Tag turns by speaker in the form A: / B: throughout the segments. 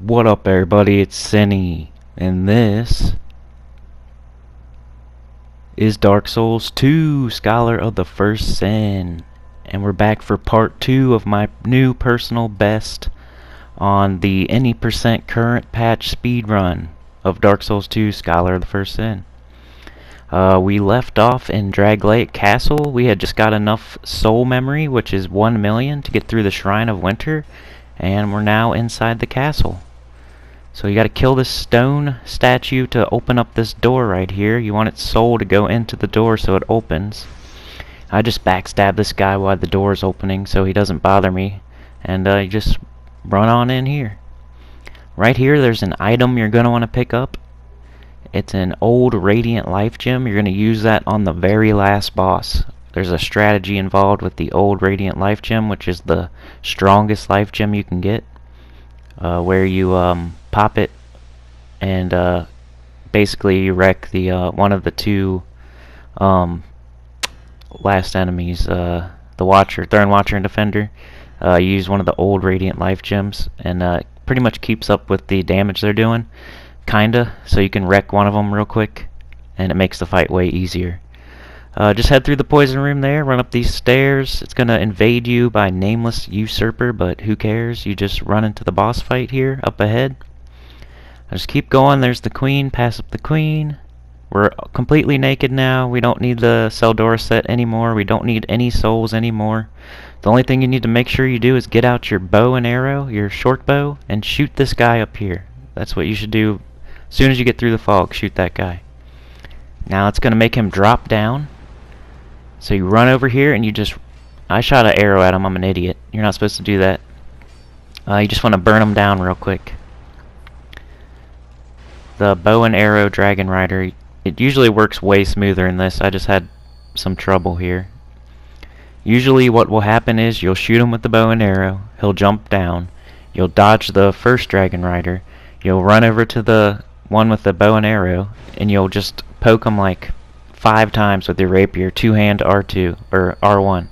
A: What up, everybody? It's Sinny, and this is Dark Souls 2, Scholar of the First Sin. And we're back for part 2 of my new personal best on the any percent current patch speedrun of Dark Souls 2, Scholar of the First Sin. We left off in Draglake Castle. We had just got enough soul memory, which is 1 million, to get through the Shrine of Winter, and we're now inside the castle. So you gotta kill this stone statue to open up this door right here. You want its soul to go into the door so it opens. I just backstab this guy while the door is opening so he doesn't bother me. And you just run on in here. Right here there's an item you're gonna want to pick up. It's an old Radiant Life Gem. You're gonna use that on the very last boss. There's a strategy involved with the old Radiant Life Gem, which is the strongest life gem you can get. Where you pop it and basically you wreck the one of the two last enemies, the Watcher, Thorn Watcher and Defender. You use one of the old Radiant Life Gems, and pretty much keeps up with the damage they're doing, kinda. So you can wreck one of them real quick, and it makes the fight way easier. Just head through the poison room there, run up these stairs. It's gonna invade you by Nameless Usurper, but who cares? You just run into the boss fight here, up ahead. Just keep going, there's the queen, pass up the queen. We're completely naked now, we don't need the Seldora set anymore, we don't need any souls anymore. The only thing you need to make sure you do is get out your bow and arrow, your short bow, and shoot this guy up here. That's what you should do. As soon as you get through the fog, shoot that guy. Now it's gonna make him drop down. So you run over here and you just... I shot an arrow at him, I'm an idiot. You're not supposed to do that. You just want to burn him down real quick. The bow and arrow Dragon Rider, it usually works way smoother in this. I just had some trouble here. Usually what will happen is you'll shoot him with the bow and arrow, he'll jump down, you'll dodge the first Dragon Rider, you'll run over to the one with the bow and arrow, and you'll just poke him like 5 times with your rapier, 2-hand R2 or R1,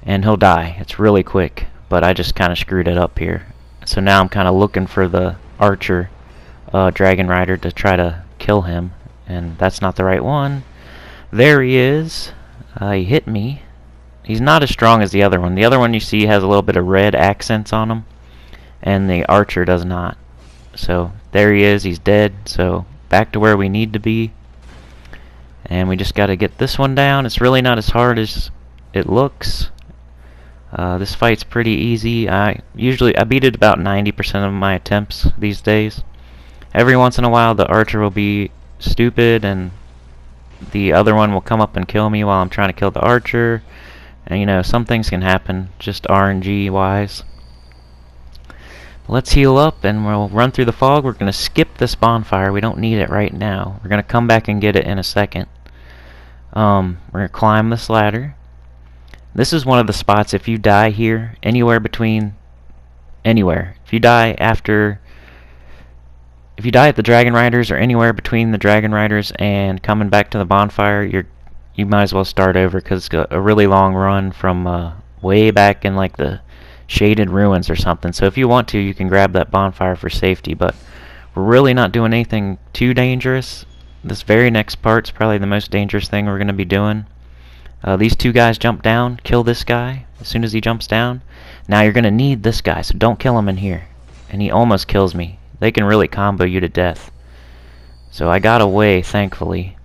A: and he'll die. It's really quick, but I just kind of screwed it up here. So now I'm kind of looking for the archer Dragon Rider to try to kill him, and that's not the right one. There he is. He hit me. He's not as strong as the other one. The other one you see has a little bit of red accents on him, and the archer does not. So there he is. He's dead. So back to where we need to be. And we just gotta get this one down. It's really not as hard as it looks. This fight's pretty easy. I beat it about 90% of my attempts these days. Every once in a while the archer will be stupid and the other one will come up and kill me while I'm trying to kill the archer. And you know, some things can happen, just RNG wise. Let's heal up and we'll run through the fog. We're gonna skip this bonfire. We don't need it right now. We're gonna come back and get it in a second. We're gonna climb this ladder. This is one of the spots, if you die here, if you die at the Dragon Riders or anywhere between the Dragon Riders and coming back to the bonfire, you might as well start over, because it's a really long run from way back in like the Shaded Ruins or something. So if you want to, you can grab that bonfire for safety, but we're really not doing anything too dangerous. This very next part's probably the most dangerous thing we're going to be doing. These two guys jump down, kill this guy as soon as he jumps down. Now you're going to need this guy, so don't kill him in here. And he almost kills me. They can really combo you to death. So I got away, thankfully.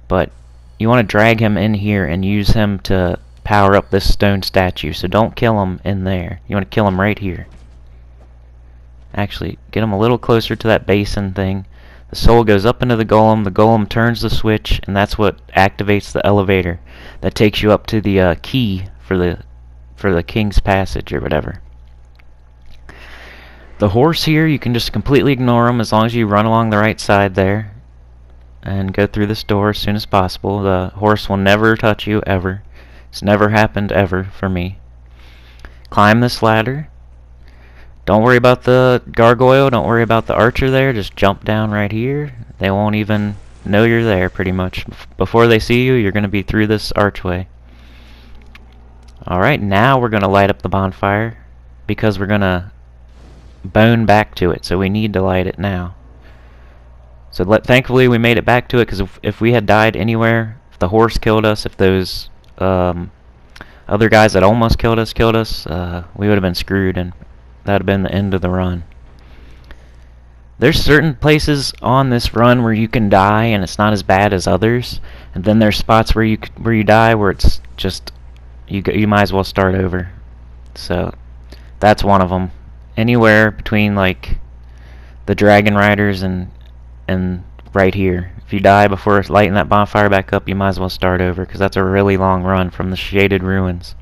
A: But you want to drag him in here and use him to power up this stone statue. So don't kill him in there. You want to kill him right here. Actually, get him a little closer to that basin thing. The soul goes up into the golem turns the switch, and that's what activates the elevator that takes you up to the key for the King's Passage or whatever. The horse here, you can just completely ignore him as long as you run along the right side there and go through this door as soon as possible. The horse will never touch you, ever. It's never happened ever for me. Climb this ladder. Don't worry about the gargoyle, don't worry about the archer there, just jump down right here. They won't even know you're there, pretty much. Before they see you, you're going to be through this archway. Alright, now we're going to light up the bonfire, because we're going to bone back to it, so we need to light it now. So thankfully we made it back to it, because if we had died anywhere, if the horse killed us, if those other guys that almost killed us, we would have been screwed, and that would have been the end of the run. There's certain places on this run where you can die and it's not as bad as others, and then there's spots where you die where it's just you might as well start over. So that's one of them. Anywhere between like the dragon riders and right here, if you die before lighting that bonfire back up, you might as well start over, because that's a really long run from the shaded ruins.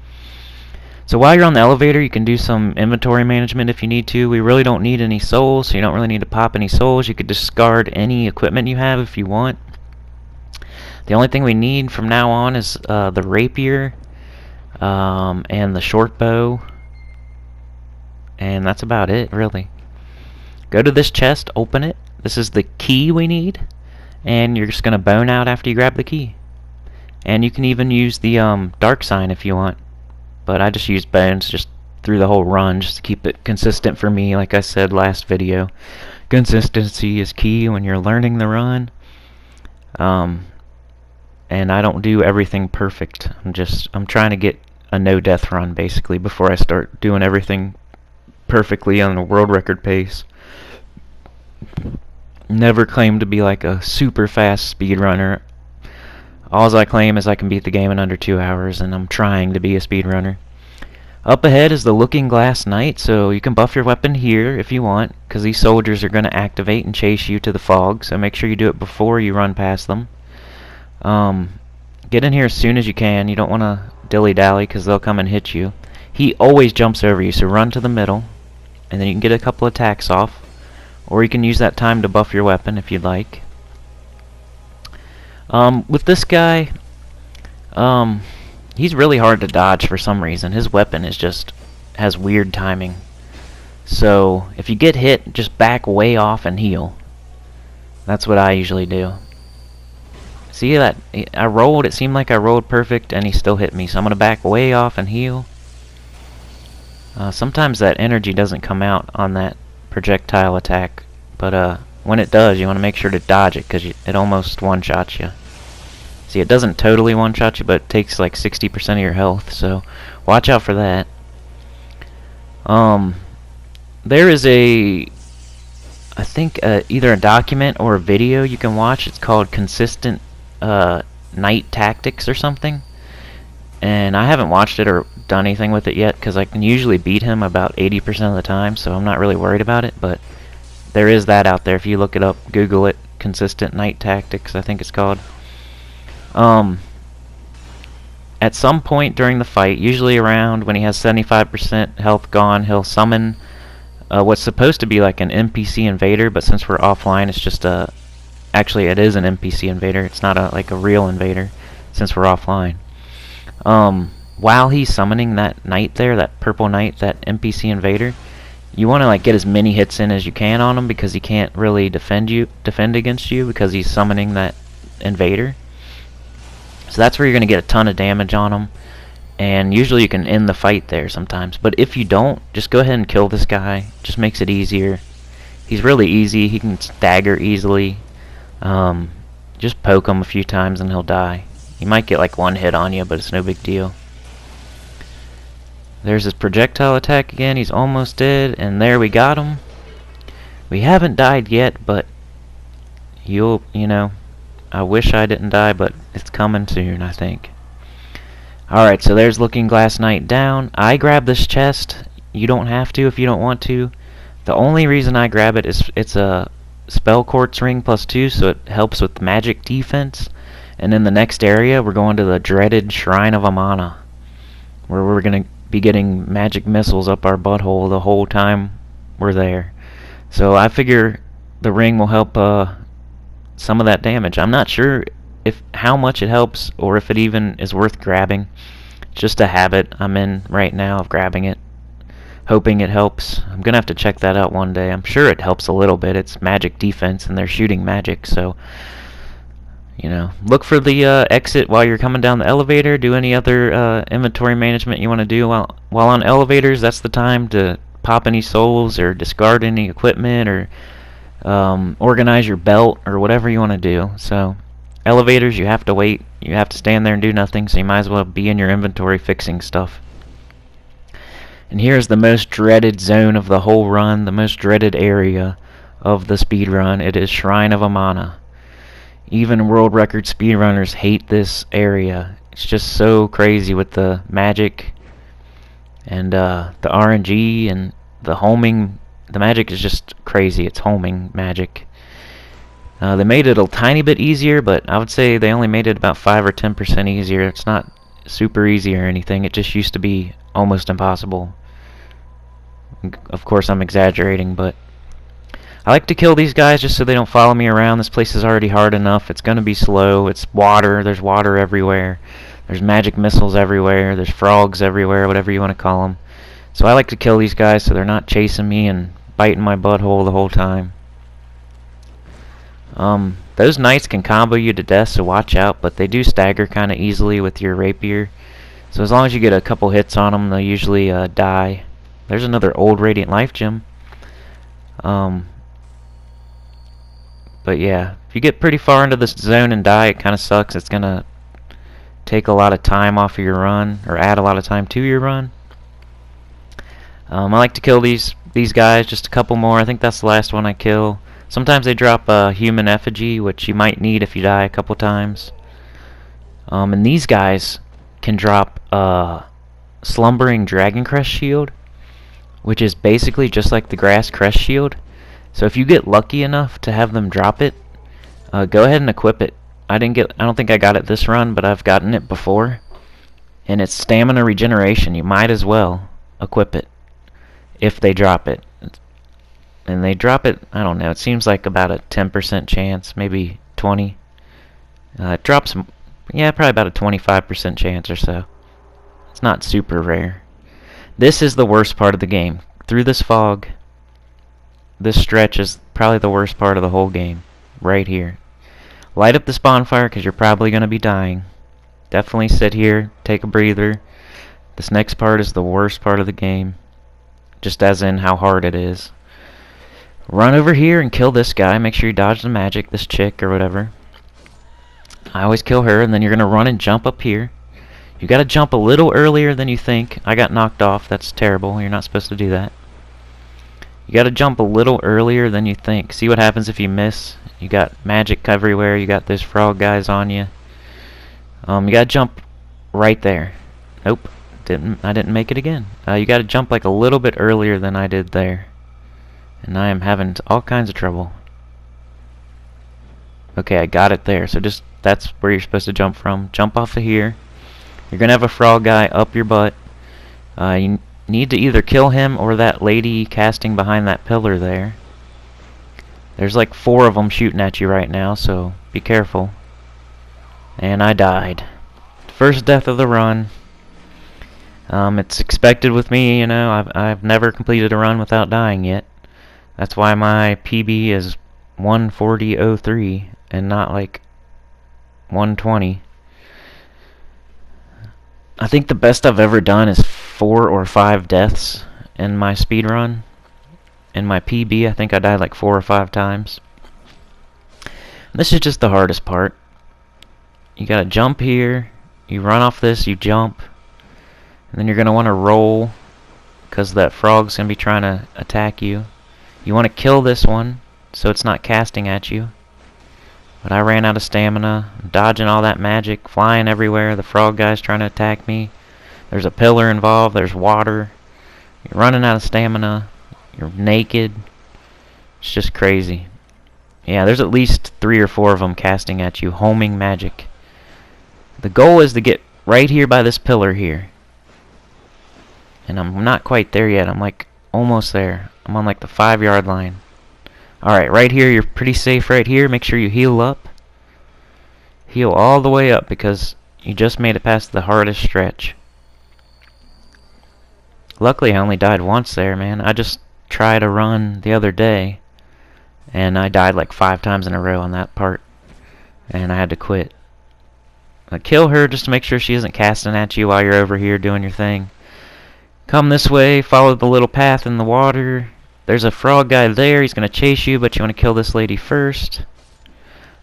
A: So while you're on the elevator, you can do some inventory management if you need to. We really don't need any souls, so you don't really need to pop any souls. You could discard any equipment you have if you want. The only thing we need from now on is the rapier and the short bow, and that's about it, really. Go to this chest, open it. This is the key we need, and you're just going to bone out after you grab the key. And you can even use the dark sign if you want. But I just use bones just through the whole run, just to keep it consistent for me. Like I said last video, consistency is key when you're learning the run. And I don't do everything perfect. I'm trying to get a no-death run, basically, before I start doing everything perfectly on a world record pace. Never claim to be like a super fast speedrunner. All I claim is I can beat the game in under 2 hours, and I'm trying to be a speedrunner. Up ahead is the Looking Glass Knight, so you can buff your weapon here if you want, because these soldiers are going to activate and chase you to the fog, so make sure you do it before you run past them. Get in here as soon as you can. You don't want to dilly-dally, because they'll come and hit you. He always jumps over you, so run to the middle, and then you can get a couple attacks off, or you can use that time to buff your weapon if you'd like. With this guy, he's really hard to dodge for some reason. His weapon has weird timing. So if you get hit, just back way off and heal. That's what I usually do. See that? I rolled, it seemed like I rolled perfect, and he still hit me. So I'm going to back way off and heal. Sometimes that energy doesn't come out on that projectile attack, but when it does, you want to make sure to dodge it, because it almost one-shots you. See, it doesn't totally one-shot you, but it takes like 60% of your health, so watch out for that. There is I think either a document or a video you can watch. It's called Consistent Night Tactics or something. And I haven't watched it or done anything with it yet, because I can usually beat him about 80% of the time, so I'm not really worried about it, but there is that out there. If you look it up, Google it, Consistent Night Tactics, I think it's called. At some point during the fight, usually around when he has 75% health gone, he'll summon what's supposed to be like an NPC invader, but since we're offline, it's just actually it is an NPC invader. It's not like a real invader, since we're offline. While he's summoning that knight there, that purple knight, that NPC invader, you want to like get as many hits in as you can on him, because he can't really defend against you, because he's summoning that invader. So that's where you're going to get a ton of damage on him, and usually you can end the fight there sometimes. But if you don't, just go ahead and kill this guy. Just makes it easier. He's really easy. He can stagger easily. Just poke him a few times and he'll die. He might get like one hit on you, but it's no big deal. There's his projectile attack again. He's almost dead, and there, we got him. We haven't died yet, but you know, I wish I didn't die, but it's coming soon, I think. Alright, so there's Looking Glass Knight down. I grab this chest. You don't have to if you don't want to. The only reason I grab it is it's a Spell Quartz Ring +2, so it helps with magic defense. And in the next area, we're going to the dreaded Shrine of Amana, where we're going to be getting magic missiles up our butthole the whole time we're there. So I figure the ring will help some of that damage. I'm not sure how much it helps, or if it even is worth grabbing. It's just a habit I'm in right now of grabbing it, hoping it helps. I'm gonna have to check that out one day. I'm sure it helps a little bit. It's magic defense, and they're shooting magic, so you know, look for the exit while you're coming down the elevator. Do any other inventory management you want to do while on elevators. That's the time to pop any souls or discard any equipment or organize your belt or whatever you want to do. So elevators, you have to wait. You have to stand there and do nothing, so you might as well be in your inventory fixing stuff. And here's the most dreaded zone of the whole run, the most dreaded area of the speed run. It is Shrine of Amana. Even world record speedrunners hate this area. It's just so crazy with the magic and the RNG and the homing. The magic is just crazy. It's homing magic. They made it a tiny bit easier, but I would say they only made it about 5 or 10% easier. It's not super easy or anything. It just used to be almost impossible. Of course, I'm exaggerating, but I like to kill these guys just so they don't follow me around. This place is already hard enough. It's going to be slow. It's water. There's water everywhere. There's magic missiles everywhere. There's frogs everywhere, whatever you want to call them. So I like to kill these guys so they're not chasing me and biting my butthole the whole time. Those knights can combo you to death, so watch out, but they do stagger kind of easily with your rapier. So as long as you get a couple hits on them, they'll usually die. There's another old Radiant Life gem. But yeah, if you get pretty far into this zone and die, it kind of sucks. It's going to take a lot of time off of your run, or add a lot of time to your run. I like to kill these guys, just a couple more. I think that's the last one I kill. Sometimes they drop a human effigy, which you might need if you die a couple times. And these guys can drop Slumbering Dragon Crest Shield, which is basically just like the Grass Crest Shield. So if you get lucky enough to have them drop it, go ahead and equip it. I don't think I got it this run, but I've gotten it before. And it's stamina regeneration. You might as well equip it if they drop it. And they drop it, I don't know, it seems like about a 10% chance, maybe 20. It drops, yeah, probably about a 25% chance or so. It's not super rare. This is the worst part of the game. Through this fog, this stretch is probably the worst part of the whole game. Right here. Light up this bonfire because you're probably going to be dying. Definitely sit here, take a breather. This next part is the worst part of the game. Just as in how hard it is. Run over here and kill this guy. Make sure you dodge the magic, this chick or whatever. I always kill her, and then you're going to run and jump up here. You got to jump a little earlier than you think. I got knocked off. That's terrible. You're not supposed to do that. You got to jump a little earlier than you think. See what happens if you miss. You got magic everywhere. You got those frog guys on you. You got to jump right there. Nope. I didn't make it again. You got to jump like a little bit earlier than I did there. And I am having all kinds of trouble. Okay, I got it there. So just, that's where you're supposed to jump from. Jump off of here. You're going to have a frog guy up your butt. You need to either kill him or that lady casting behind that pillar there. There's like 4 of them shooting at you right now, so be careful. And I died. First death of the run. It's expected with me, you know. I've never completed a run without dying yet. That's why my PB is 140.03 and not like 120. I think the best I've ever done is 4 or 5 deaths in my speed run. In my PB, I think I died like 4 or 5 times. This is just the hardest part. You gotta jump here, you run off this, you jump, and then you're gonna want to roll because that frog's gonna be trying to attack you. You want to kill this one so it's not casting at you. But I ran out of stamina, dodging all that magic, flying everywhere. The frog guy's trying to attack me. There's a pillar involved, there's water. You're running out of stamina. You're naked. It's just crazy. Yeah, there's at least 3 or 4 of them casting at you, homing magic. The goal is to get right here by this pillar here. And I'm not quite there yet. I'm like almost there. I'm on like the 5-yard line. Alright, right here, you're pretty safe right here. Make sure you heal up. Heal all the way up because you just made it past the hardest stretch. Luckily, I only died once there, man. I just tried a run the other day, and I died like 5 times in a row on that part, and I had to quit. Kill her just to make sure she isn't casting at you while you're over here doing your thing. Come this way, follow the little path in the water. There's a frog guy there, he's going to chase you, but you want to kill this lady first.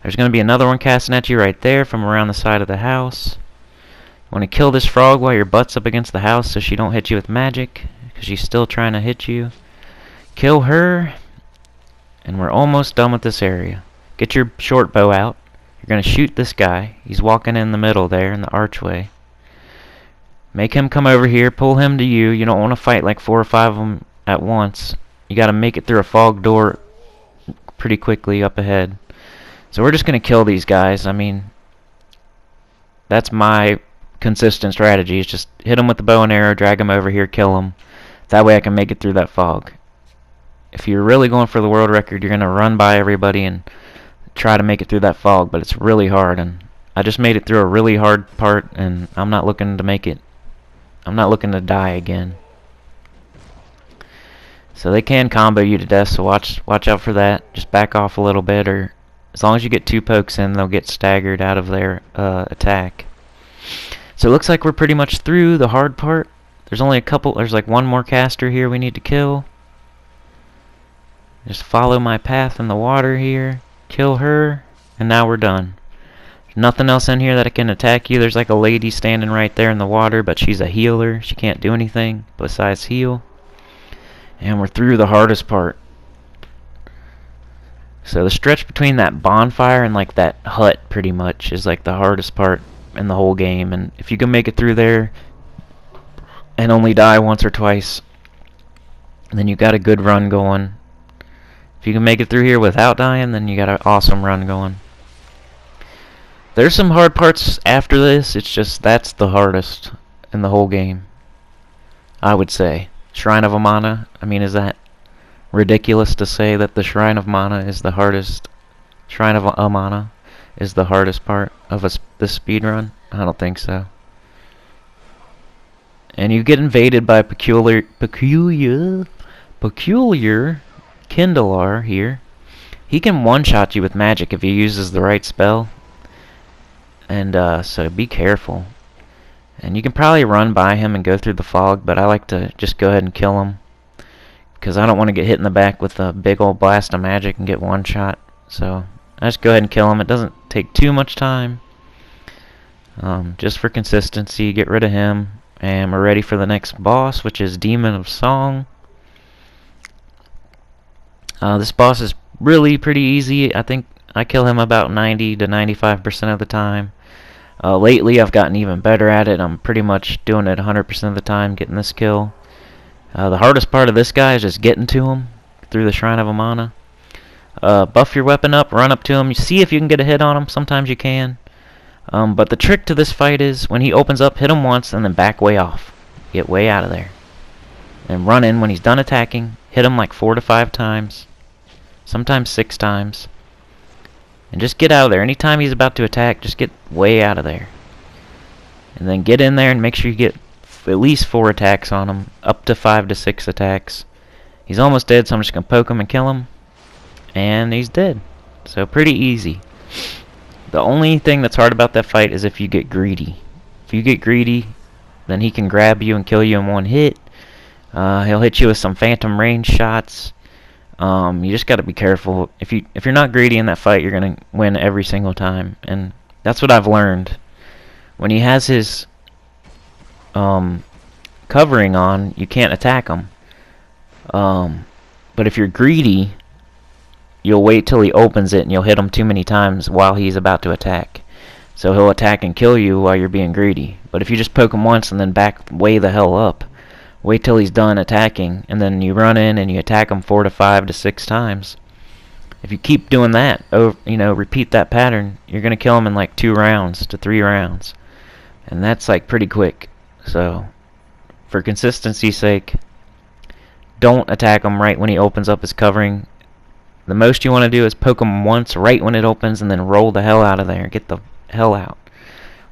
A: There's going to be another one casting at you right there from around the side of the house. You want to kill this frog while your butt's up against the house so she don't hit you with magic, because she's still trying to hit you. Kill her, and we're almost done with this area. Get your short bow out. You're going to shoot this guy. He's walking in the middle there in the archway. Make him come over here, pull him to you. You don't want to fight like 4 or 5 of them at once. You got to make it through a fog door pretty quickly up ahead. So we're just going to kill these guys. I mean, that's my consistent strategy. Is just hit them with the bow and arrow, drag them over here, kill them. That way I can make it through that fog. If you're really going for the world record, you're going to run by everybody and try to make it through that fog, but it's really hard, and I just made it through a really hard part, and I'm not looking to make it. I'm not looking to die again. So they can combo you to death, so watch out for that. Just back off a little bit, or as long as you get 2 pokes in, they'll get staggered out of their attack. So it looks like we're pretty much through the hard part. There's only a couple, there's like 1 more caster here we need to kill. Just follow my path in the water here. Kill her, and now we're done. There's nothing else in here that can attack you. There's like a lady standing right there in the water, but she's a healer. She can't do anything besides heal. And we're through the hardest part. So the stretch between that bonfire and like that hut pretty much is like the hardest part in the whole game. And if you can make it through there and only die once or twice, then you got a good run going. If you can make it through here without dying, then you got an awesome run going. There's some hard parts after this. It's just that's the hardest in the whole game, I would say. Shrine of Amana. I mean, is that ridiculous to say that the Shrine of Mana is the hardest? Shrine of Amana is the hardest part of this speedrun? I don't think so. And you get invaded by peculiar Kindler here. He can one-shot you with magic if he uses the right spell. And so be careful. And you can probably run by him and go through the fog, but I like to just go ahead and kill him, because I don't want to get hit in the back with a big old blast of magic and get one shot. So I just go ahead and kill him. It doesn't take too much time. Just for consistency, get rid of him. And we're ready for the next boss, which is Demon of Song. This boss is really pretty easy. I think I kill him about 90 to 95% of the time. Lately I've gotten even better at it. I'm pretty much doing it 100% of the time, getting this kill. The hardest part of this guy is just getting to him through the Shrine of Amana. Buff your weapon up, run up to him. You see if you can get a hit on him. Sometimes you can. But the trick to this fight is when he opens up, hit him once and then back way off. Get way out of there. And run in when he's done attacking. Hit him like 4 to 5 times. Sometimes 6 times. And just get out of there. Anytime he's about to attack, just get way out of there. And then get in there and make sure you get at least 4 attacks on him. Up to 5 to 6 attacks. He's almost dead, so I'm just going to poke him and kill him. And he's dead. So pretty easy. The only thing that's hard about that fight is if you get greedy. If you get greedy, then he can grab you and kill you in one hit. He'll hit you with some phantom range shots. You just got to be careful. If you're not greedy in that fight, you're gonna win every single time, and that's what I've learned. When he has his covering on, you can't attack him. But if you're greedy, you'll wait till he opens it, and you'll hit him too many times while he's about to attack. So he'll attack and kill you while you're being greedy. But if you just poke him once and then back way the hell up, wait till he's done attacking, and then you run in and you attack him 4 to 5 to 6 times. If you keep doing that, repeat that pattern, you're going to kill him in like 2 rounds to 3 rounds. And that's like pretty quick. So, for consistency's sake, don't attack him right when he opens up his covering. The most you want to do is poke him once right when it opens and then roll the hell out of there. Get the hell out.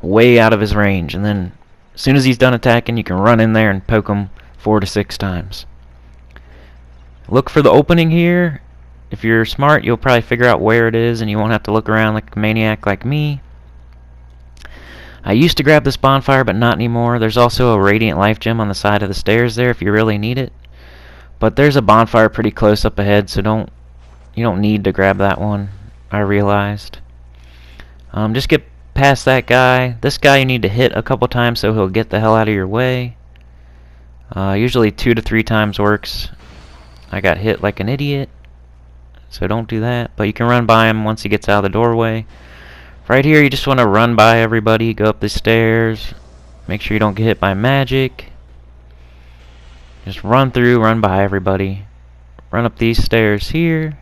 A: Way out of his range. And then as soon as he's done attacking, you can run in there and poke him 4 to 6 times. Look for the opening here. If you're smart, you'll probably figure out where it is, and you won't have to look around like a maniac like me. I used to grab this bonfire, but not anymore. There's also a Radiant Life Gem on the side of the stairs there if you really need it. But there's a bonfire pretty close up ahead, so you don't need to grab that one, I realized. Just get past that guy. This guy you need to hit a couple times so he'll get the hell out of your way. Usually 2 to 3 times works. I got hit like an idiot, so don't do that. But you can run by him once he gets out of the doorway. Right here, you just want to run by everybody, go up the stairs, make sure you don't get hit by magic. Just run through, run by everybody. Run up these stairs here.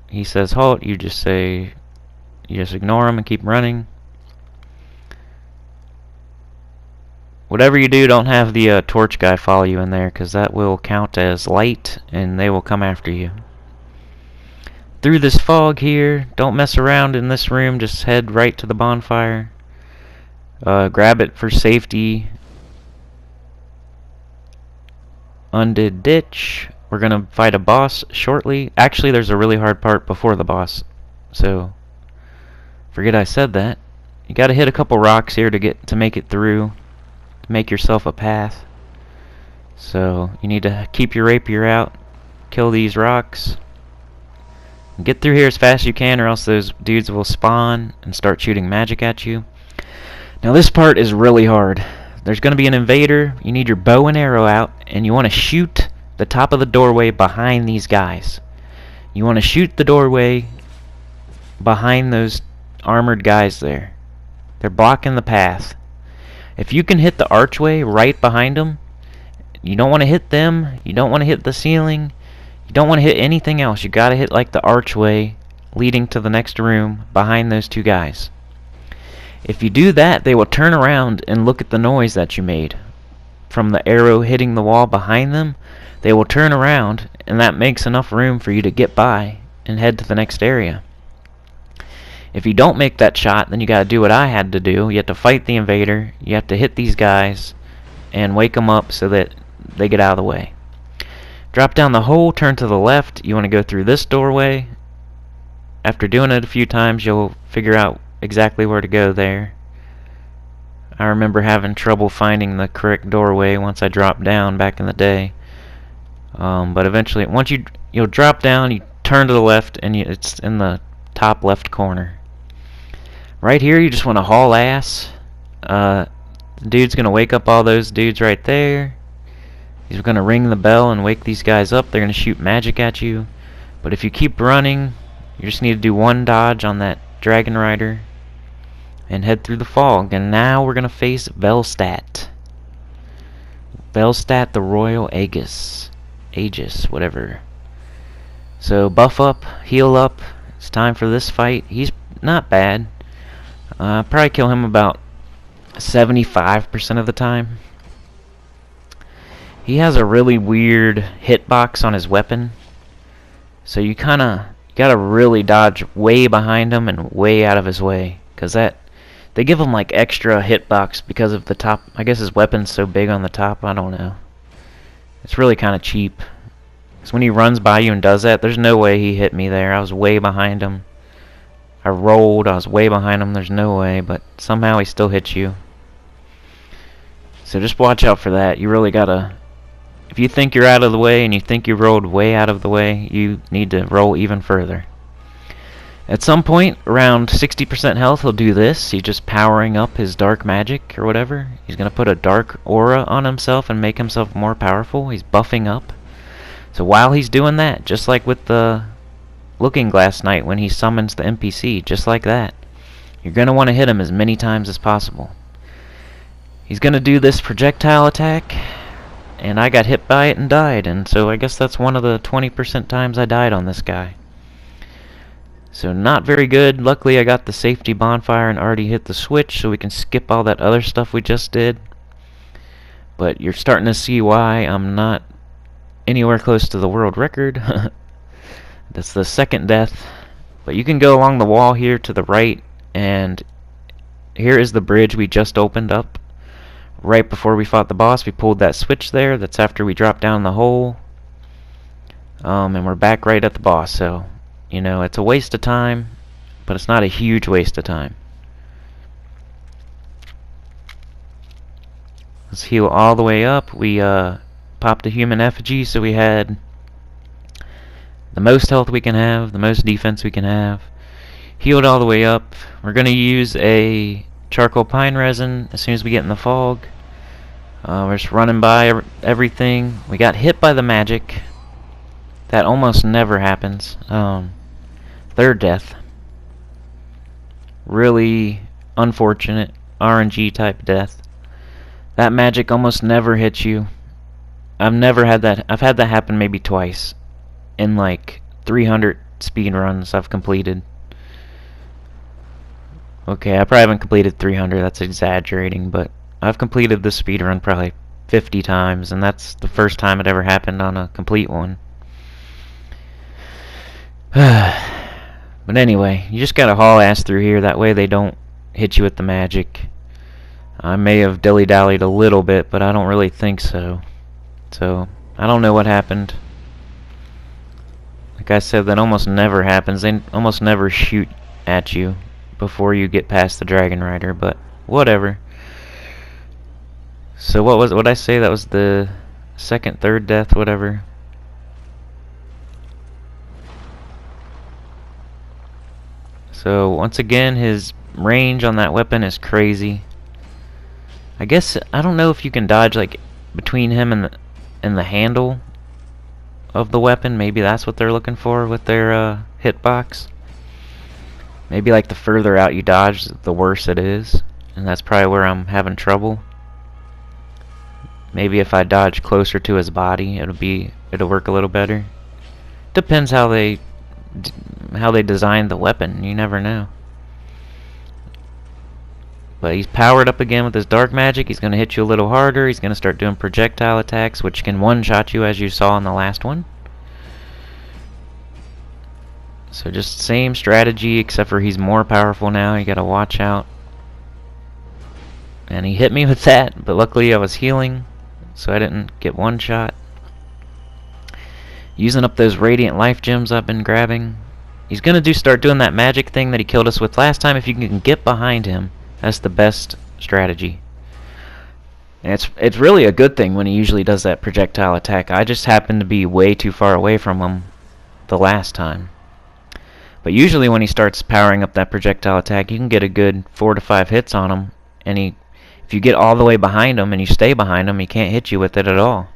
A: He says halt, you just ignore him and keep running. Whatever you do, don't have the torch guy follow you in there, because that will count as light and they will come after you. Through this fog here, don't mess around in this room, just head right to the bonfire. Grab it for safety. Undid ditch. We're gonna fight a boss shortly. Actually, there's a really hard part before the boss, so forget I said that. You gotta hit a couple rocks here to make it through, to make yourself a path. So you need to keep your rapier out, kill these rocks. Get through here as fast as you can, or else those dudes will spawn and start shooting magic at you. Now this part is really hard. There's going to be an invader. You need your bow and arrow out, and you want to shoot the top of the doorway behind these guys. You want to shoot the doorway behind those armored guys there. They're blocking the path. If you can hit the archway right behind them, you don't want to hit them. You don't want to hit the ceiling. You don't want to hit anything else. You gotta hit like the archway leading to the next room behind those two guys. If you do that, they will turn around and look at the noise that you made from the arrow hitting the wall behind them. They will turn around, and that makes enough room for you to get by and head to the next area. If you don't make that shot, then you gotta do what I had to do. You have to fight the invader. You have to hit these guys and wake them up so that they get out of the way. Drop down the hole, turn to the left. You want to go through this doorway. After doing it a few times, you'll figure out exactly where to go there. I remember having trouble finding the correct doorway once I dropped down back in the day. But eventually, once you'll drop down, you turn to the left, and it's in the top left corner. Right here, you just want to haul ass. The dude's going to wake up all those dudes right there. He's going to ring the bell and wake these guys up. They're going to shoot magic at you. But if you keep running, you just need to do one dodge on that dragon rider and head through the fog. And now we're going to face Velstadt. Velstadt the Royal Aegis, whatever. So buff up, heal up. It's time for this fight. He's not bad. Probably kill him about 75% of the time. He has a really weird hitbox on his weapon, so you gotta really dodge way behind him and way out of his way, cause they give him like extra hitbox because of the top. I guess his weapon's so big on the top. I don't know. It's really kind of cheap. Cause when he runs by you and does that, there's no way he hit me there. I was way behind him. I rolled. I was way behind him. There's no way, but somehow he still hits you. So just watch out for that. You really gotta. If you think you're out of the way and you think you rolled way out of the way, you need to roll even further. At some point, around 60% health, he'll do this. He's just powering up his dark magic or whatever. He's going to put a dark aura on himself and make himself more powerful. He's buffing up. So while he's doing that, just like with the Looking Glass Knight when he summons the NPC, just like that, you're going to want to hit him as many times as possible. He's going to do this projectile attack. And I got hit by it and died, and so I guess that's one of the 20% times I died on this guy. So not very good. Luckily I got the safety bonfire and already hit the switch, so we can skip all that other stuff we just did. But you're starting to see why I'm not anywhere close to the world record. That's the second death. But you can go along the wall here to the right, and here is the bridge we just opened up. Right before we fought the boss, we pulled that switch there. That's after we dropped down the hole. And we're back right at the boss. So, you know, it's a waste of time, but it's not a huge waste of time. Let's heal all the way up. We popped a human effigy, so we had the most health we can have, the most defense we can have. Healed all the way up. We're going to use a charcoal pine resin as soon as we get in the fog. We're just running by everything. We got hit by the magic. That almost never happens. Third death. Really unfortunate RNG type death. That magic almost never hits you. I've never had that. I've had that happen maybe twice in like 300 speed runs I've completed. Okay, I probably haven't completed 300. That's exaggerating, but I've completed this speed run probably 50 times, and that's the first time it ever happened on a complete one. But anyway, you just gotta haul ass through here. That way they don't hit you with the magic. I may have dilly-dallied a little bit, but I don't really think so. So, I don't know what happened. Like I said, that almost never happens. They almost never shoot at you before you get past the Dragon Rider, but whatever. So what I say? That was the second, third death, whatever. So once again, his range on that weapon is crazy. I guess I don't know if you can dodge like between him and the handle of the weapon. Maybe that's what they're looking for with their hitbox. Maybe like the further out you dodge, the worse it is, and that's probably where I'm having trouble. Maybe if I dodge closer to his body, it'll work a little better. Depends how they designed the weapon. You never know. But he's powered up again with his dark magic. He's going to hit you a little harder. He's going to start doing projectile attacks, which can one-shot you, as you saw in the last one. So just same strategy, except for he's more powerful now. You got to watch out. And he hit me with that, but luckily I was healing, so I didn't get one shot. Using up those radiant life gems I've been grabbing. He's going to start doing that magic thing that he killed us with last time. If you can get behind him, that's the best strategy. And it's really a good thing when he usually does that projectile attack. I just happened to be way too far away from him the last time. But usually when he starts powering up that projectile attack, you can get a good 4 to 5 hits on him. And if you get all the way behind him and you stay behind him, he can't hit you with it at all.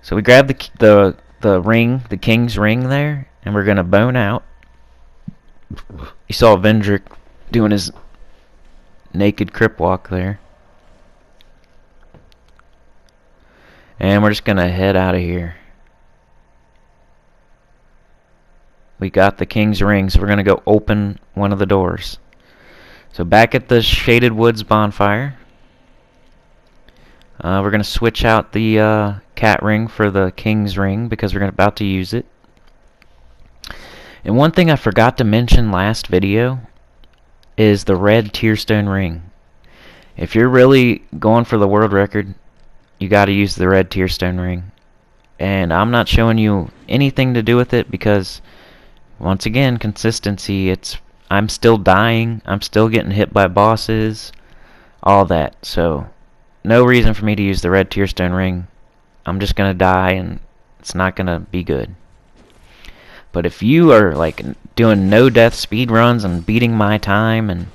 A: So we grab the ring, the king's ring there, and we're gonna bone out. You saw Vendrick doing his naked crip walk there. And we're just gonna head out of here. We got the king's ring, so we're gonna go open one of the doors. So back at the Shaded Woods bonfire, we're gonna switch out the cat ring for the king's ring because we're about to use it. And one thing I forgot to mention last video is the red tearstone ring. If you're really going for the world record, you got to use the red tearstone ring. And I'm not showing you anything to do with it because, once again, consistency. I'm still dying. I'm still getting hit by bosses. All that. So, no reason for me to use the red tearstone ring. I'm just going to die and it's not going to be good. But if you are like doing no death speed runs and beating my time and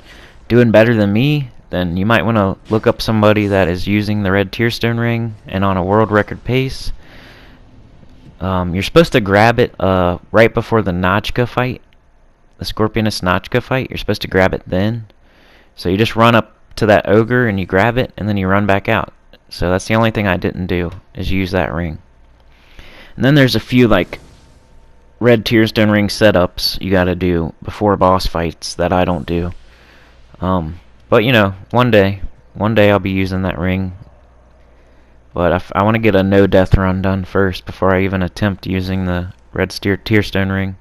A: doing better than me, then you might want to look up somebody that is using the red tearstone ring and on a world record pace. You're supposed to grab it right before the Notchka fight, the Scorpionus Notchka fight. You're supposed to grab it then. So you just run up to that ogre and you grab it and then you run back out. So that's the only thing I didn't do, is use that ring. And then there's a few like red tearstone ring setups you gotta do before boss fights that I don't do. But you know, one day I'll be using that ring. But I want to get a no death run done first before I even attempt using the red tearstone ring.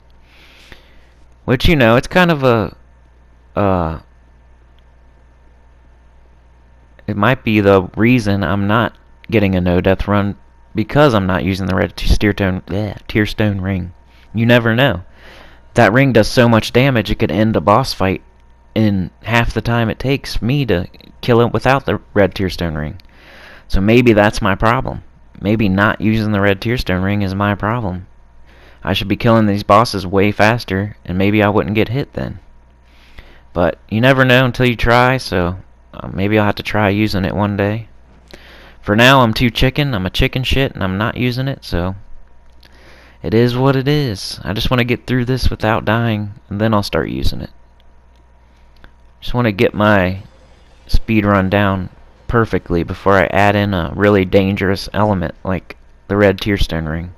A: Which, you know, it's kind of a it might be the reason I'm not getting a no death run, because I'm not using the red tearstone ring. You never know. that ring does so much damage it could end a boss fight in half the time it takes me to kill it without the red tearstone ring. So maybe that's my problem. Maybe not using the red tearstone ring is my problem. I should be killing these bosses way faster, and maybe I wouldn't get hit then. But you never know until you try, so maybe I'll have to try using it one day. For now, I'm too chicken. I'm a chicken shit, and I'm not using it, so it is what it is. I just want to get through this without dying, and then I'll start using it. Just want to get my speed run down perfectly before I add in a really dangerous element like the red tearstone ring.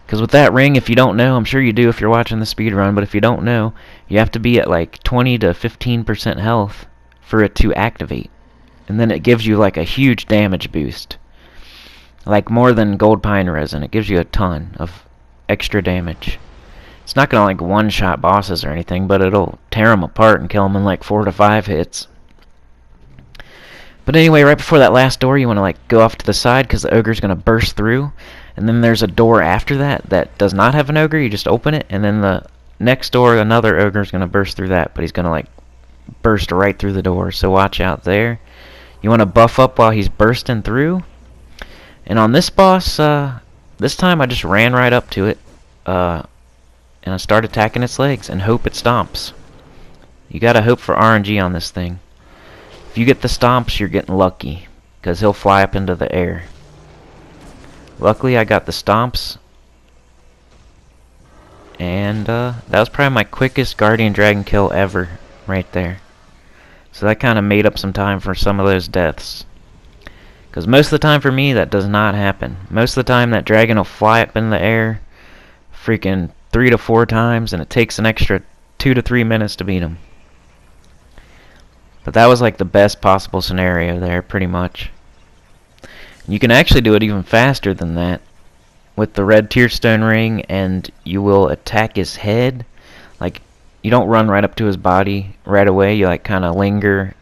A: Because with that ring, if you don't know, I'm sure you do if you're watching the speed run, but if you don't know, you have to be at like 20 to 15% health for it to activate. And then it gives you like a huge damage boost. Like more than gold pine resin. It gives you a ton of extra damage. It's not gonna like one-shot bosses or anything, but it'll tear them apart and kill them in like 4 to 5 hits. But anyway, right before that last door, you want to like go off to the side because the ogre's gonna burst through. And then there's a door after that that does not have an ogre. You just open it, and then the next door, another ogre's gonna burst through that, but he's gonna like burst right through the door. So watch out there. You want to buff up while he's bursting through. And on this boss, this time I just ran right up to it, and I start attacking its legs and hope it stomps. You gotta hope for RNG on this thing. If you get the stomps, you're getting lucky, because he'll fly up into the air. Luckily, I got the stomps, and that was probably my quickest Guardian Dragon kill ever, right there. So that kind of made up some time for some of those deaths. Because most of the time for me, that does not happen. Most of the time, that dragon will fly up in the air freaking 3 to 4 times, and it takes an extra 2 to 3 minutes to beat him. But that was like the best possible scenario there, pretty much. You can actually do it even faster than that with the red tearstone ring, and you will attack his head. Like, you don't run right up to his body right away. You like kind of linger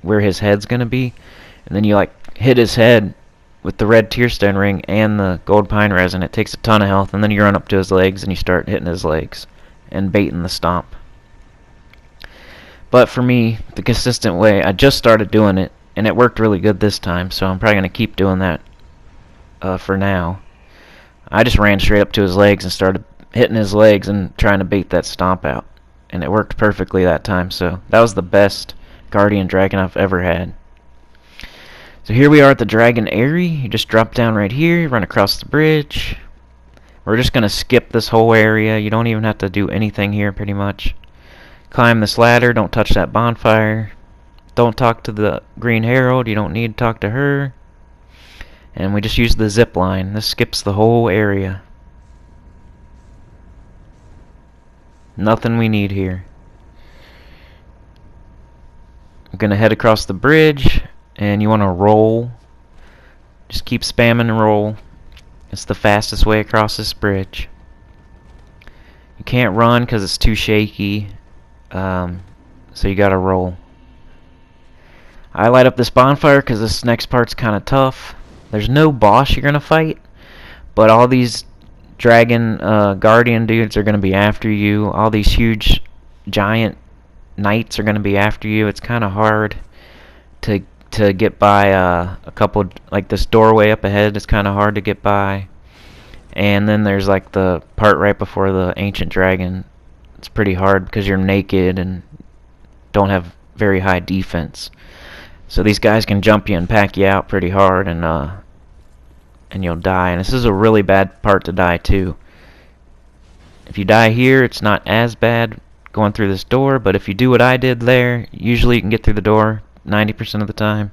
A: where his head's gonna be, and then you like hit his head with the red tearstone ring and the gold pine resin. It takes a ton of health, and then you run up to his legs and you start hitting his legs and baiting the stomp. But for me, the consistent way, I just started doing it, and it worked really good this time, so I'm probably going to keep doing that for now. I just ran straight up to his legs and started hitting his legs and trying to bait that stomp out. And it worked perfectly that time, so that was the best Guardian Dragon I've ever had. So here we are at the Dragon Eyrie. You just drop down right here, you run across the bridge. We're just going to skip this whole area. You don't even have to do anything here, pretty much. Climb this ladder, don't touch that bonfire. Don't talk to the Green Herald, you don't need to talk to her. And we just use the zip line. This skips the whole area. Nothing we need here. I'm gonna head across the bridge, and you wanna roll. Just keep spamming and roll. It's the fastest way across this bridge. You can't run because it's too shaky. So you gotta roll. I light up this bonfire because this next part's kind of tough. There's no boss you're gonna fight, but all these dragon guardian dudes are gonna be after you. All these huge giant knights are gonna be after you. It's kind of hard to get by a couple, like this doorway up ahead is kind of hard to get by. And then there's like the part right before the ancient dragon. It's pretty hard because you're naked and don't have very high defense. So these guys can jump you and pack you out pretty hard, and you'll die. And this is a really bad part to die too. If you die here, it's not as bad going through this door, but if you do what I did there, usually you can get through the door 90% of the time.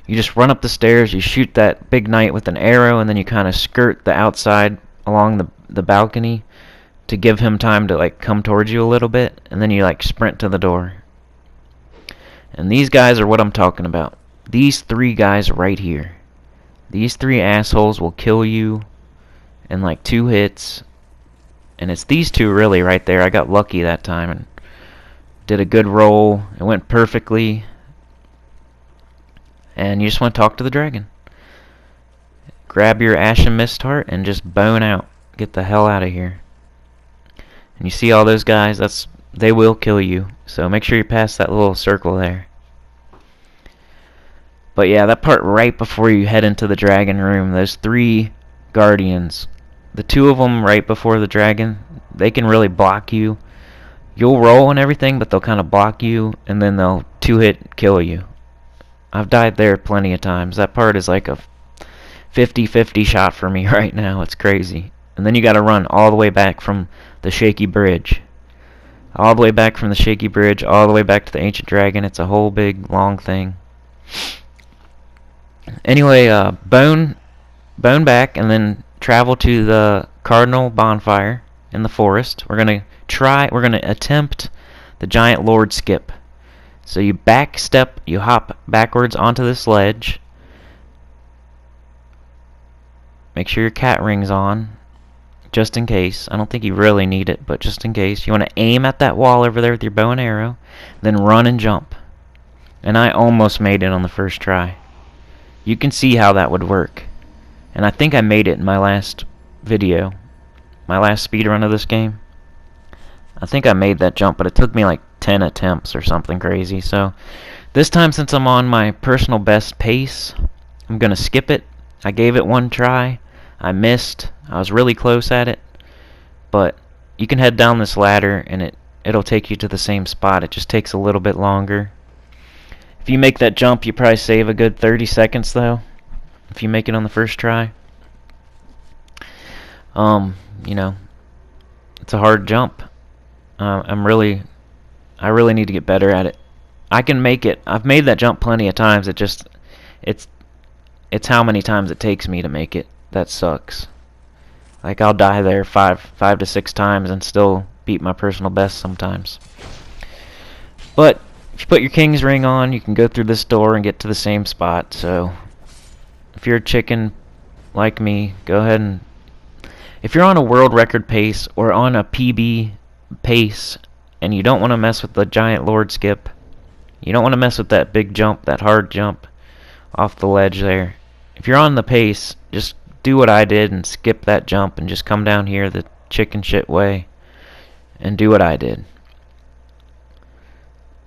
A: You just run up the stairs, you shoot that big knight with an arrow, and then you kind of skirt the outside along the balcony to give him time to like come towards you a little bit, and then you like sprint to the door. And these guys are what I'm talking about. These 3 guys right here. These 3 assholes will kill you in like 2 hits. And it's these 2 really right there. I got lucky that time and did a good roll. It went perfectly. And you just want to talk to the dragon. Grab your Ashen Mist Heart and just bone out. Get the hell out of here. And you see all those guys, they will kill you. So make sure you pass that little circle there. But yeah, that part right before you head into the dragon room, those 3 guardians. The 2 of them right before the dragon, they can really block you. You'll roll and everything, but they'll kind of block you, and then they'll 2-hit kill you. I've died there plenty of times. That part is like a 50-50 shot for me right now. It's crazy. And then you gotta run all the way back from the shaky bridge. All the way back from the shaky bridge, all the way back to the ancient dragon. It's a whole big, long thing. Anyway, bone back, and then travel to the cardinal bonfire in the forest. We're gonna attempt the giant lord skip. So you you hop backwards onto this ledge. Make sure your cat ring's on, just in case. I don't think you really need it, but just in case. You want to aim at that wall over there with your bow and arrow, then run and jump. And I almost made it on the first try. You can see how that would work. And I think I made it in my last video, my last speedrun of this game. I think I made that jump, but it took me like 10 attempts or something crazy. So this time, since I'm on my personal best pace, I'm gonna skip it. I gave it 1 try. I missed. I was really close at it. But you can head down this ladder and it'll take you to the same spot. It just takes a little bit longer. If you make that jump, you probably save a good 30 seconds though. If you make it on the first try. You know, it's a hard jump. I really need to get better at it. I can make it. I've made that jump plenty of times. It's how many times it takes me to make it that sucks. Like, I'll die there 5 to 6 times and still beat my personal best sometimes. But if you put your king's ring on, you can go through this door and get to the same spot. So if you're a chicken like me, go ahead and, if you're on a world record pace or on a PB pace and you don't want to mess with the giant lord skip, you don't want to mess with that big jump, that hard jump off the ledge there. If you're on the pace, just do what I did and skip that jump and just come down here the chicken shit way and do what I did.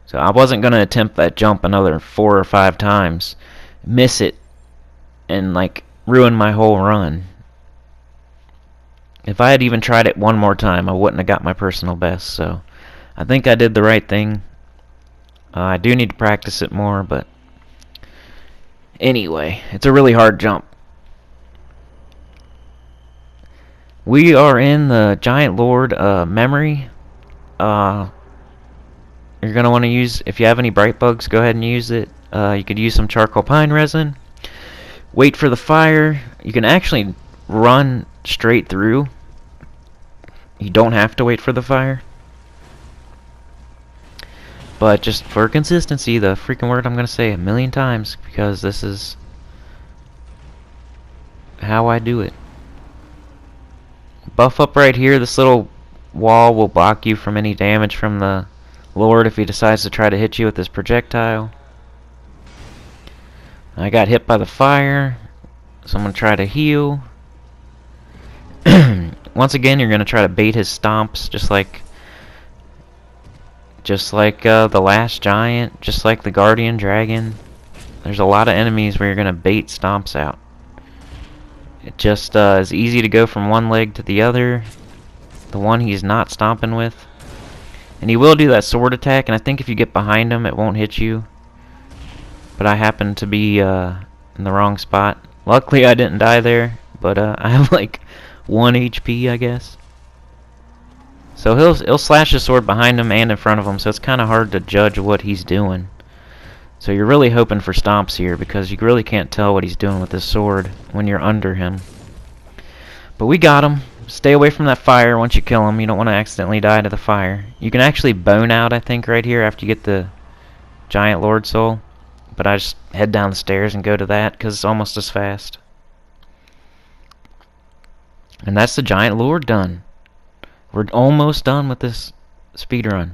A: So I wasn't going to attempt that jump another 4 or 5 times, miss it, and like ruin my whole run. If I had even tried it 1 more time, I wouldn't have got my personal best. So I think I did the right thing. I do need to practice it more, but anyway, it's a really hard jump. We are in the Giant Lord memory. You're going to want to use, if you have any bright bugs, go ahead and use it. You could use some charcoal pine resin. Wait for the fire. You can actually run straight through. You don't have to wait for the fire. But just for consistency, the freaking word I'm going to say 1,000,000 times, because this is how I do it. Buff up right here. This little wall will block you from any damage from the Lord if he decides to try to hit you with this projectile. I got hit by the fire, so I'm going to try to heal. Once again, you're going to try to bait his stomps, just like the last giant, just like the guardian dragon. There's a lot of enemies where you're going to bait stomps out. It just is easy to go from one leg to the other, the one he's not stomping with. And he will do that sword attack, and I think if you get behind him, it won't hit you. But I happen to be in the wrong spot. Luckily, I didn't die there, but I have like 1 HP, I guess. So he'll slash his sword behind him and in front of him, so it's kind of hard to judge what he's doing. So you're really hoping for stomps here, because you really can't tell what he's doing with his sword when you're under him. But we got him. Stay away from that fire once you kill him. You don't want to accidentally die to the fire. You can actually bone out, I think, right here after you get the giant lord soul. But I just head down the stairs and go to that, because it's almost as fast. And that's the giant lord done. We're almost done with this speedrun.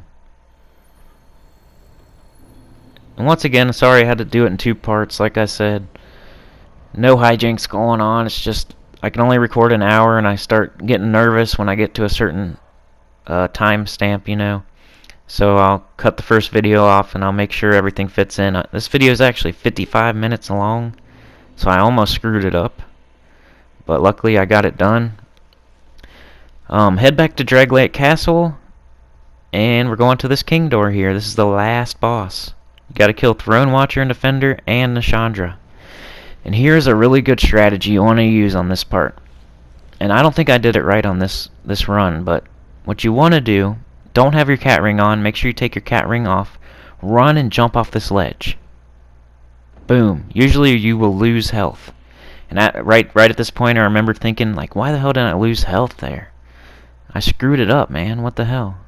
A: And once again, sorry I had to do it in 2 parts, like I said. No hijinks going on, it's just I can only record an hour, and I start getting nervous when I get to a certain timestamp, you know. So I'll cut the first video off and I'll make sure everything fits in. This video is actually 55 minutes long, so I almost screwed it up, but luckily I got it done. Head back to Draglake Castle, and we're going to this king door here. This is the last boss. You gotta kill Throne Watcher and Defender and Nashandra. And here's a really good strategy you want to use on this part. And I don't think I did it right on this run, but what you want to do, don't have your cat ring on, make sure you take your cat ring off, run and jump off this ledge. Boom. Usually you will lose health. And right at this point I remember thinking, like, why the hell did I lose health there? I screwed it up, man. What the hell?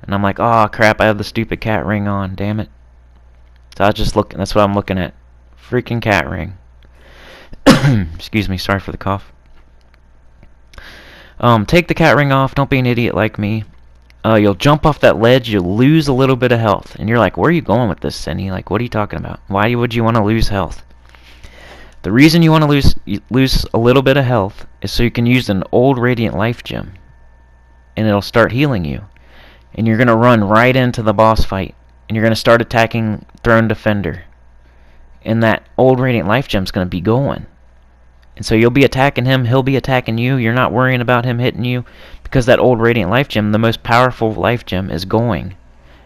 A: And I'm like, oh crap, I have the stupid cat ring on, damn it. So I was just looking, that's what I'm looking at. Freaking cat ring. Excuse me, sorry for the cough. Take the cat ring off, don't be an idiot like me. You'll jump off that ledge, you'll lose a little bit of health. And you're like, where are you going with this, Sinny? Like, what are you talking about? Why would you want to lose health? The reason you want to lose a little bit of health is so you can use an old Radiant Life Gem. And it'll start healing you. And you're going to run right into the boss fight. And you're going to start attacking Throne Defender. And that old Radiant Life Gem's going to be going. And so you'll be attacking him, he'll be attacking you. You're not worrying about him hitting you because that old Radiant Life Gem, the most powerful Life Gem, is going.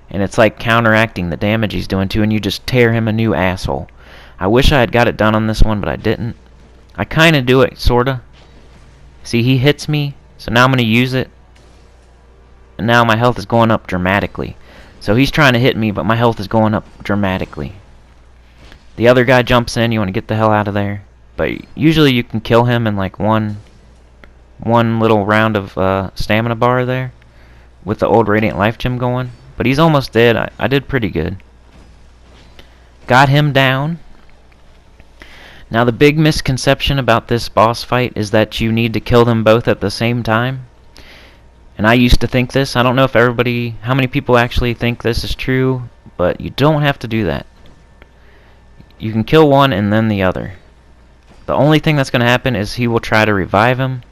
A: And it's like counteracting the damage he's doing to, and you just tear him a new asshole. I wish I had got it done on this one, but I didn't. I kind of do it, sorta. See, he hits me, so now I'm going to use it. And now my health is going up dramatically. So he's trying to hit me, but my health is going up dramatically. The other guy jumps in, you want to get the hell out of there. But usually you can kill him in like one little round of stamina bar there with the old Radiant Life Gem going. But he's almost dead. I did pretty good. Got him down. Now the big misconception about this boss fight is that you need to kill them both at the same time. And I used to think this. I don't know if how many people actually think this is true, but you don't have to do that. You can kill one and then the other. The only thing that's going to happen is he will try to revive him.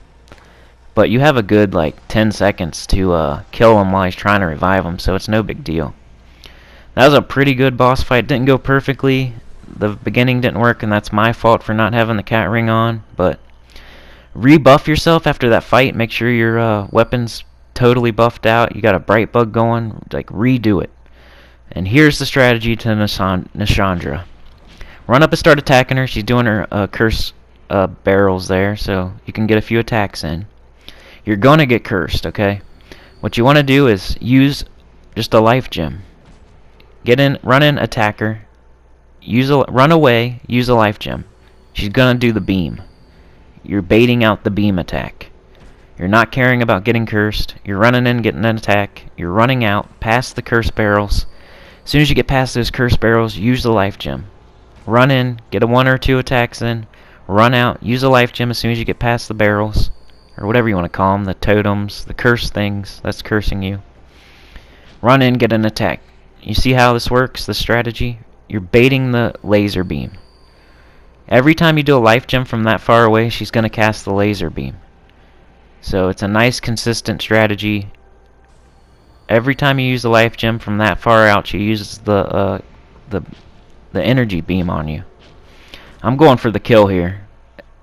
A: But you have a good, like, 10 seconds to kill him while he's trying to revive him, so it's no big deal. That was a pretty good boss fight. Didn't go perfectly. The beginning didn't work, and that's my fault for not having the cat ring on. But rebuff yourself after that fight. Make sure your weapon's totally buffed out. You got a bright bug going. Like, redo it. And here's the strategy to Nashandra. Run up and start attacking her. She's doing her curse barrels there, so you can get a few attacks in. You're going to get cursed, okay? What you want to do is use just a life gem. Get in, run in, attack her. Run away, use a life gem. She's going to do the beam. You're baiting out the beam attack. You're not caring about getting cursed. You're running in, getting an attack. You're running out, past the curse barrels. As soon as you get past those curse barrels, use the life gem. Run in, get a 1 or 2 attacks in, run out, use a life gem as soon as you get past the barrels, or whatever you want to call them, the totems, the curse things that's cursing you. Run in, get an attack. You see how this works, the strategy? You're baiting the laser beam. Every time you do a life gem from that far away, she's going to cast the laser beam. So it's a nice consistent strategy. Every time you use the life gem from that far out, she uses the energy beam on you. I'm going for the kill here,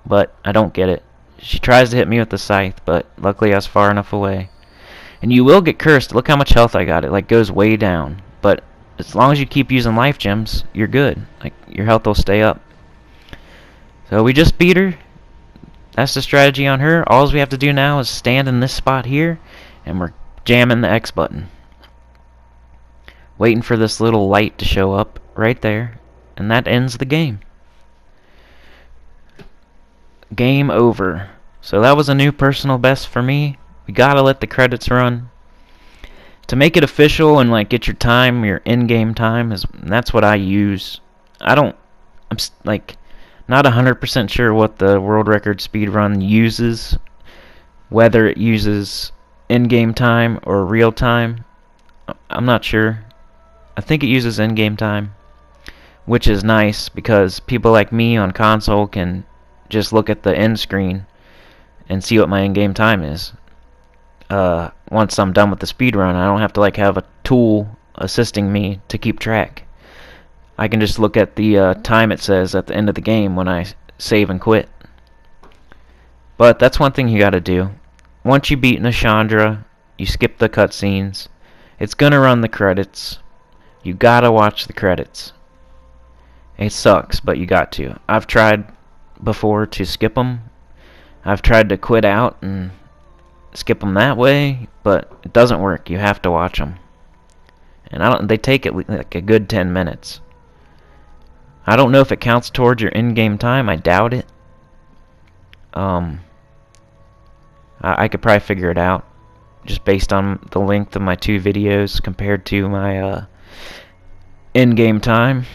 A: but I don't get it. She tries to hit me with the scythe, but luckily I was far enough away. And you will get cursed. Look how much health I got. It like goes way down. But as long as you keep using life gems, you're good. Like, your health will stay up. So we just beat her. That's the strategy on her. All we have to do now is stand in this spot here, and we're jamming the X button. Waiting for this little light to show up right there, and that ends the game. Game over. So that was a new personal best for me. We gotta let the credits run. To make it official and like get your time, your in-game time, that's what I use. I'm like not 100% sure what the world record speedrun uses, whether it uses in-game time or real time. I'm not sure. I think it uses in-game time, which is nice because people like me on console can just look at the end screen and see what my in-game time is. When once I'm done with the speed run. I don't have to like have a tool assisting me to keep track. I can just look at the time it says at the end of the game when I save and quit. But that's one thing you gotta do. Once you beat Nashandra, you skip the cutscenes. It's gonna run the credits. You gotta watch the credits. It sucks, but you got to. I've tried before to skip them. I've tried to quit out and skip them that way, but it doesn't work. You have to watch them. And they take it like a good 10 minutes. I don't know if it counts towards your in-game time. I doubt it. I could probably figure it out just based on the length of my 2 videos compared to my in-game time.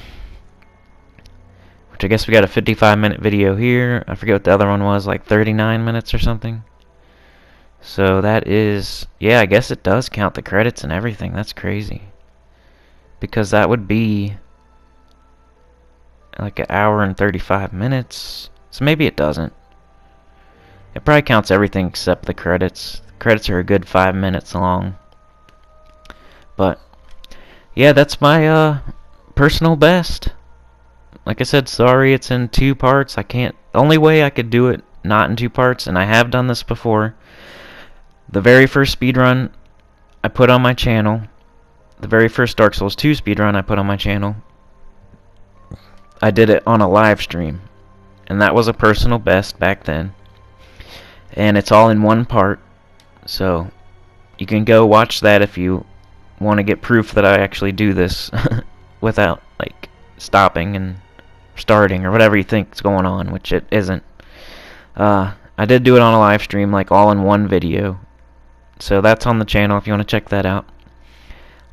A: Which I guess we got a 55-minute video here. I forget what the other one was, like 39 minutes or something. So that is, yeah, I guess it does count the credits and everything. That's crazy. Because that would be like 1 hour and 35 minutes. So maybe it doesn't. It probably counts everything except the credits. The credits are a good 5 minutes long. But yeah, that's my personal best. Like I said, sorry it's in 2 parts. I can't. The only way I could do it not in 2 parts, and I have done this before. The very first speedrun I put on my channel. The very first Dark Souls 2 speedrun I put on my channel. I did it on a live stream, and that was a personal best back then. And it's all in 1 part, so you can go watch that if you want to get proof that I actually do this without like stopping and starting or whatever you think is going on, which it isn't. I did do it on a live stream, like all in 1 video, so that's on the channel if you want to check that out.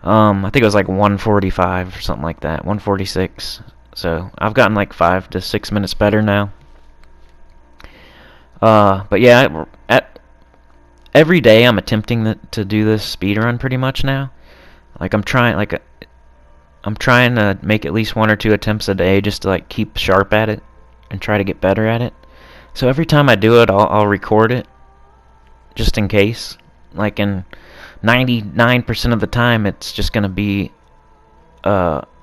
A: I think it was like 1:45 or something like that, 1:46. So I've gotten like 5 to 6 minutes better now. But yeah, every day I'm attempting to do this speedrun pretty much now. Like I'm trying to make at least 1 or 2 attempts a day just to like keep sharp at it and try to get better at it. So every time I do it, I'll record it just in case. Like in 99% of the time, it's just gonna be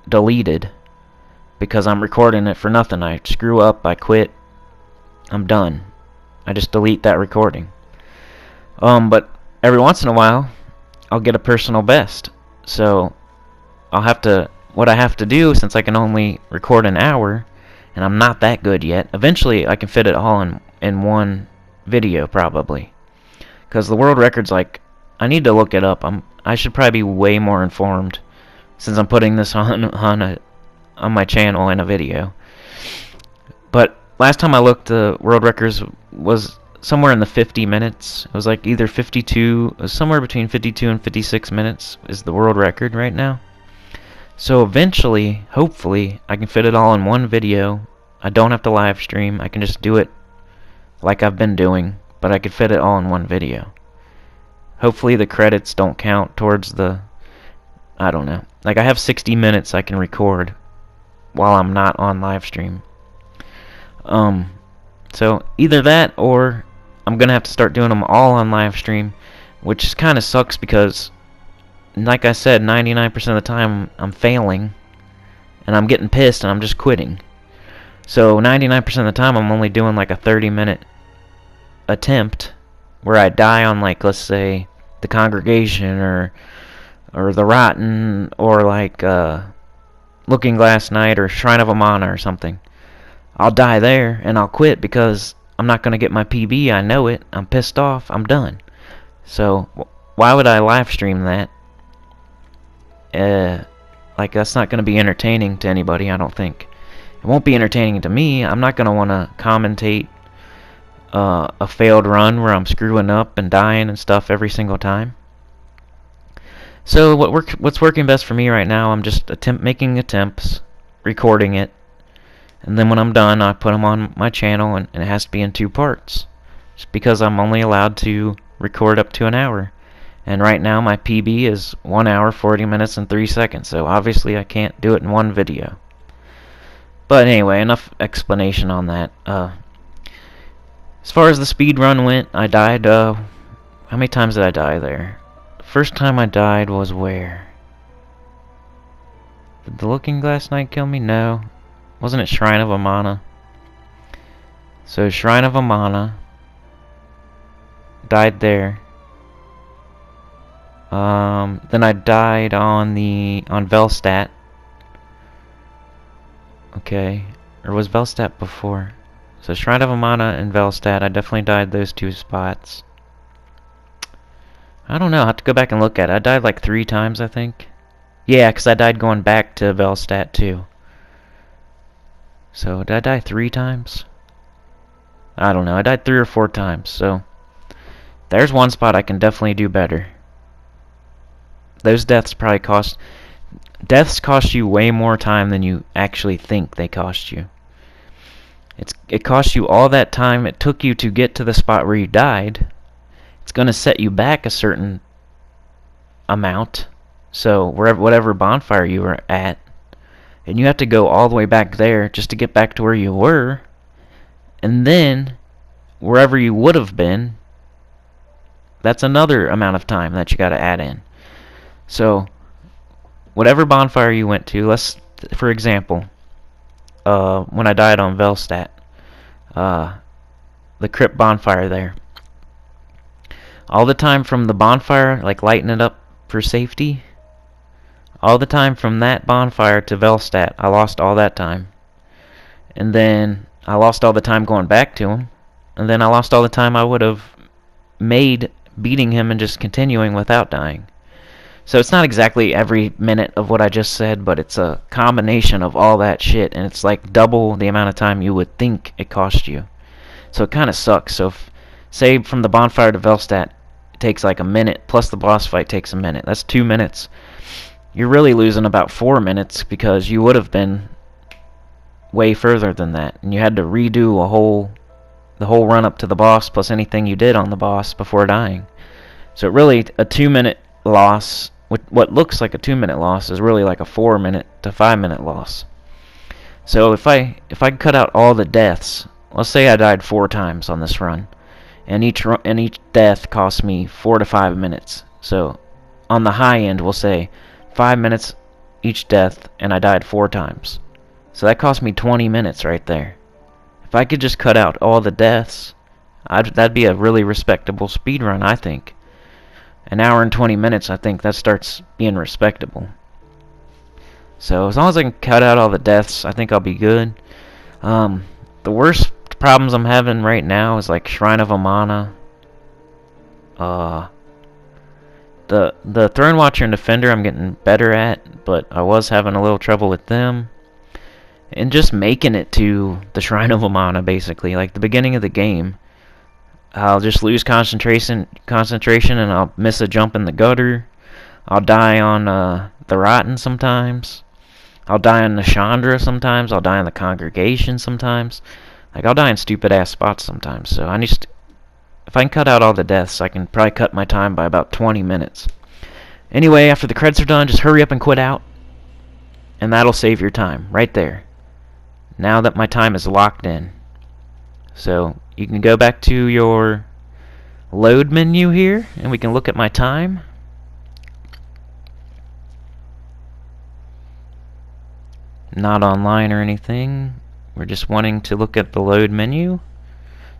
A: deleted because I'm recording it for nothing. I screw up, I quit, I'm done. I just delete that recording. But every once in a while, I'll get a personal best. So what I have to do, since I can only record an hour, and I'm not that good yet, eventually I can fit it all in 1 video probably. Because the world record's like, I need to look it up. I should probably be way more informed since I'm putting this on my channel in a video. But last time I looked, the world records was somewhere in the 50 minutes. It was like either 52, somewhere between 52 and 56 minutes is the world record right now. So eventually, hopefully, I can fit it all in 1 video. I don't have to live stream. I can just do it like I've been doing, but I could fit it all in 1 video. Hopefully the credits don't count towards the, I don't know. Like I have 60 minutes I can record while I'm not on live stream. So either that or I'm gonna have to start doing them all on live stream, which kind of sucks because, like I said, 99% of the time I'm failing and I'm getting pissed and I'm just quitting. So 99% of the time I'm only doing like a 30-minute attempt where I die on, like, let's say the Congregation or the Rotten or like Looking Glass Night or Shrine of Amana or something. I'll die there and I'll quit because I'm not going to get my PB. I know it. I'm pissed off. I'm done. So why would I live stream that? Like, that's not going to be entertaining to anybody, I don't think. It won't be entertaining to me. I'm not going to want to commentate a failed run where I'm screwing up and dying and stuff every single time. So what's working best for me right now, I'm just making attempts, recording it, and then when I'm done, I put them on my channel, and it has to be in 2 parts. Just because I'm only allowed to record up to an hour. And right now my PB is 1 hour, 40 minutes, and 3 seconds, so obviously I can't do it in 1 video. But anyway, enough explanation on that. As far as the speed run went, I died, how many times did I die there? First time I died was where? Did the Looking Glass Knight kill me? No. Wasn't it Shrine of Amana? So Shrine of Amana. Died there. Then I died on Velstadt. Okay. Or was Velstadt before? So Shrine of Amana and Velstadt, I definitely died those two spots. I don't know, I have to go back and look at it. I died like 3 times, I think. Yeah, because I died going back to Velstadt too. So, did I die 3 times? I don't know, I died 3 or 4 times, so... There's one spot I can definitely do better. Those deaths probably cost... Deaths cost you way more time than you actually think they cost you. It costs you all that time it took you to get to the spot where you died. It's going to set you back a certain amount. So, whatever bonfire you were at, and you have to go all the way back there just to get back to where you were, and then, wherever you would have been, that's another amount of time that you got to add in. So, whatever bonfire you went to, for example, when I died on Velstadt, the crypt bonfire there, all the time from the bonfire, like lighting it up for safety, all the time from that bonfire to Velstadt, I lost all that time. And then I lost all the time going back to him. And then I lost all the time I would have made beating him and just continuing without dying. So it's not exactly every minute of what I just said, but it's a combination of all that shit, and it's like double the amount of time you would think it cost you. So it kind of sucks. So say from the bonfire to Velstadt, it takes like a minute, plus the boss fight takes a minute. That's 2 minutes. You're really losing about 4 minutes because you would have been way further than that, and you had to redo the whole run up to the boss plus anything you did on the boss before dying. So really, a 2-minute loss, what looks like a 2-minute loss, is really like a 4-minute to 5-minute loss. So if I cut out all the deaths, let's say I died 4 times on this run, and each death cost me 4 to 5 minutes. So on the high end, we'll say 5 minutes each death, and I died 4 times. So that cost me 20 minutes right there. If I could just cut out all the deaths, that'd be a really respectable speedrun, I think. An hour and 20 minutes, I think that starts being respectable. So as long as I can cut out all the deaths, I think I'll be good. The worst problems I'm having right now is like Shrine of Amana. The Throne Watcher and Defender I'm getting better at, but I was having a little trouble with them. And just making it to the Shrine of Amana, basically. Like the beginning of the game, I'll just lose concentration and I'll miss a jump in the gutter. I'll die on the Rotten sometimes. I'll die on Nashandra sometimes. I'll die on the Congregation sometimes. Like, I'll die in stupid-ass spots sometimes. So if I can cut out all the deaths, I can probably cut my time by about 20 minutes. Anyway, after the credits are done, just hurry up and quit out. And that'll save your time, right there. Now that my time is locked in. So, you can go back to your load menu here, and we can look at my time. Not online or anything. We're just wanting to look at the load menu.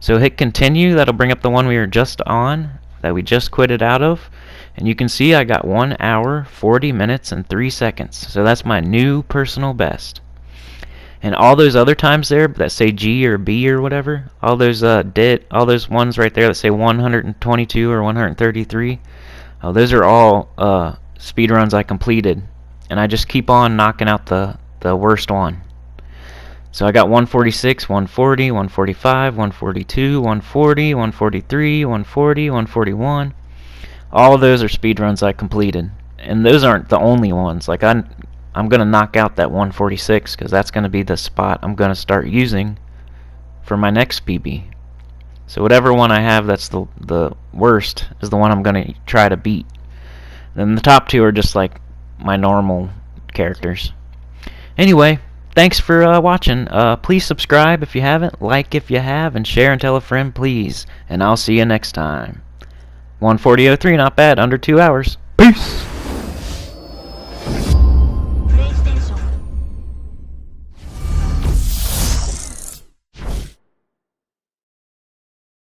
A: So hit continue, that'll bring up the one we were just on, that we just quitted out of. And you can see I got 1 hour, 40 minutes, and 3 seconds. So that's my new personal best. And all those other times there that say G or B or whatever, all those ones right there that say 122 or 133, those are all speedruns I completed. And I just keep on knocking out the worst one. So I got 146, 140, 145, 142, 140, 143, 140, 141. All of those are speedruns I completed. And those aren't the only ones. Like I'm going to knock out that 146 because that's going to be the spot I'm going to start using for my next PB. So whatever one I have that's the worst is the one I'm going to try to beat. Then the top 2 are just like my normal characters. Anyway, thanks for watching. Please subscribe if you haven't, like if you have, and share and tell a friend, please. And I'll see you next time. 140.03, not bad, under 2 hours. Peace!